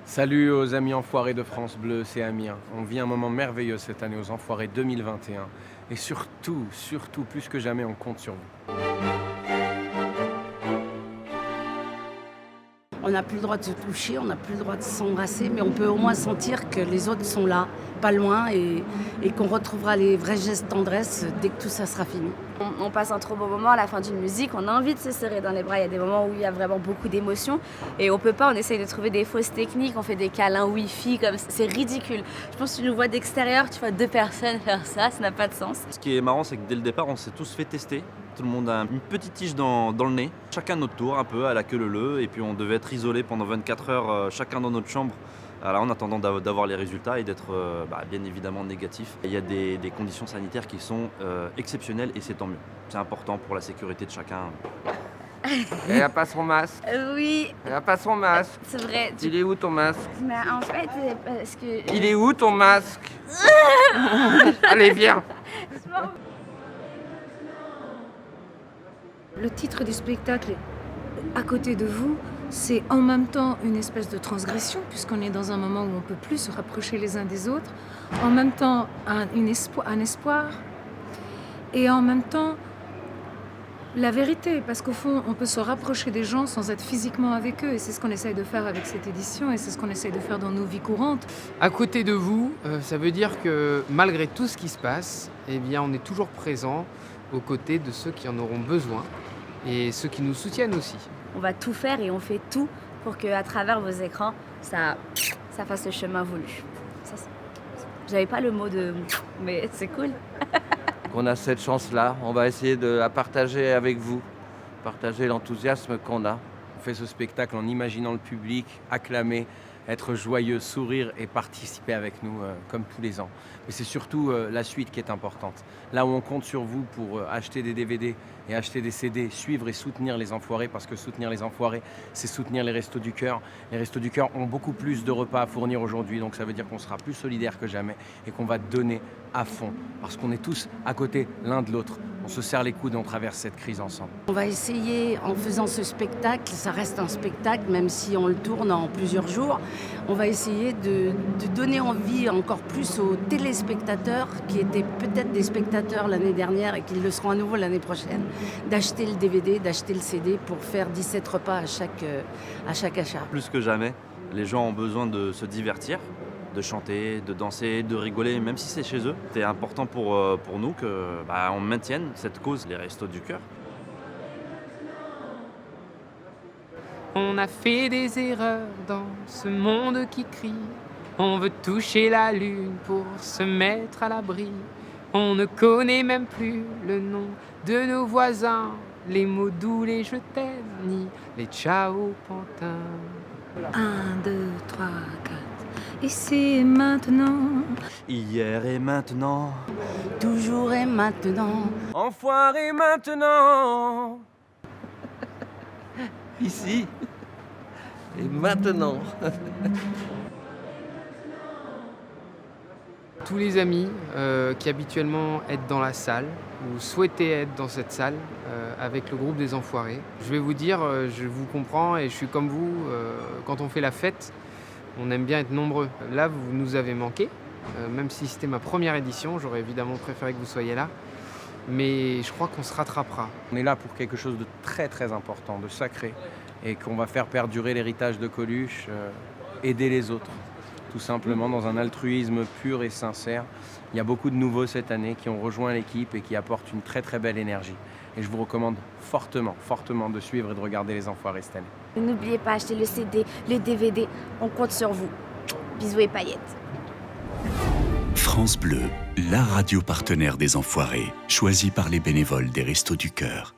Salut aux amis enfoirés de France Bleu, c'est Amir. On vit un moment merveilleux cette année aux Enfoirés 2021. Et surtout, plus que jamais, on compte sur vous. On n'a plus le droit de se toucher, on n'a plus le droit de s'embrasser, mais on peut au moins sentir que les autres sont là, pas loin, et qu'on retrouvera les vrais gestes de tendresse dès que tout ça sera fini. On passe un trop beau moment à la fin d'une musique, on a envie de se serrer dans les bras, il y a des moments où il y a vraiment beaucoup d'émotions et on peut pas, on essaye de trouver des fausses techniques, on fait des câlins wifi, comme c'est ridicule. Je pense que tu nous vois d'extérieur, tu vois deux personnes faire ça n'a pas de sens. Ce qui est marrant, c'est que dès le départ, on s'est tous fait tester. Tout le monde a une petite tige dans le nez, chacun notre tour un peu à la queue leu, et puis on devait être isolés pendant 24 heures chacun dans notre chambre. Alors, en attendant d'avoir les résultats et d'être bien évidemment négatif. Il y a des conditions sanitaires qui sont exceptionnelles et c'est tant mieux. C'est important pour la sécurité de chacun. Elle a pas son masque. Oui, Elle a pas son masque. c'est vrai. Il est où ton masque? Mais en fait, parce que... Il est où ton masque? Allez, viens. Le titre du spectacle, À côté de vous, c'est en même temps une espèce de transgression, puisqu'on est dans un moment où on ne peut plus se rapprocher les uns des autres, en même temps un espoir, et en même temps la vérité, parce qu'au fond, on peut se rapprocher des gens sans être physiquement avec eux, et c'est ce qu'on essaye de faire avec cette édition, et c'est ce qu'on essaye de faire dans nos vies courantes. À côté de vous, ça veut dire que malgré tout ce qui se passe, eh bien, on est toujours présent aux côtés de ceux qui en auront besoin et ceux qui nous soutiennent aussi. On va tout faire et on fait tout pour qu'à travers vos écrans, ça fasse le chemin voulu. J'avais pas le mot de... mais c'est cool. On a cette chance-là, on va essayer de la partager avec vous, partager l'enthousiasme qu'on a. On fait ce spectacle en imaginant le public, acclamer, être joyeux, sourire et participer avec nous comme tous les ans. Mais c'est surtout la suite qui est importante. Là où on compte sur vous pour acheter des DVD et acheter des CD, suivre et soutenir les Enfoirés, parce que soutenir les Enfoirés, c'est soutenir les Restos du Cœur. Les Restos du Cœur ont beaucoup plus de repas à fournir aujourd'hui, donc ça veut dire qu'on sera plus solidaires que jamais et qu'on va donner à fond, parce qu'on est tous à côté l'un de l'autre. On se serre les coudes et on traverse cette crise ensemble. On va essayer, en faisant ce spectacle, ça reste un spectacle, même si on le tourne en plusieurs jours, on va essayer de donner envie encore plus aux téléspectateurs, qui étaient peut-être des spectateurs l'année dernière et qui le seront à nouveau l'année prochaine, d'acheter le DVD, d'acheter le CD pour faire 17 repas à chaque achat. Plus que jamais, les gens ont besoin de se divertir, de chanter, de danser, de rigoler, même si c'est chez eux. C'est important pour nous qu'on maintienne cette cause, les Restos du Cœur. On a fait des erreurs dans ce monde qui crie. On veut toucher la lune pour se mettre à l'abri. On ne connaît même plus le nom de nos voisins, les mots doux, les je t'aime, ni les ciao pantins. 1, 2, 3, 4. Ici et maintenant. Hier et maintenant. Toujours et maintenant. Enfoirés maintenant. Ici et maintenant. Tous les amis qui habituellement aident dans la salle ou souhaitaient être dans cette salle avec le groupe des Enfoirés, je vais vous dire, je vous comprends et je suis comme vous, quand on fait la fête, on aime bien être nombreux. Là, vous nous avez manqué, même si c'était ma première édition, j'aurais évidemment préféré que vous soyez là, mais je crois qu'on se rattrapera. On est là pour quelque chose de très très important, de sacré, et qu'on va faire perdurer l'héritage de Coluche, aider les autres, tout simplement dans un altruisme pur et sincère. Il y a beaucoup de nouveaux cette année qui ont rejoint l'équipe et qui apportent une très très belle énergie. Et je vous recommande fortement de suivre et de regarder les Enfoirés cette année. N'oubliez pas, achetez le CD, le DVD, on compte sur vous. Bisous et paillettes. France Bleu, la radio partenaire des Enfoirés, choisie par les bénévoles des Restos du Cœur.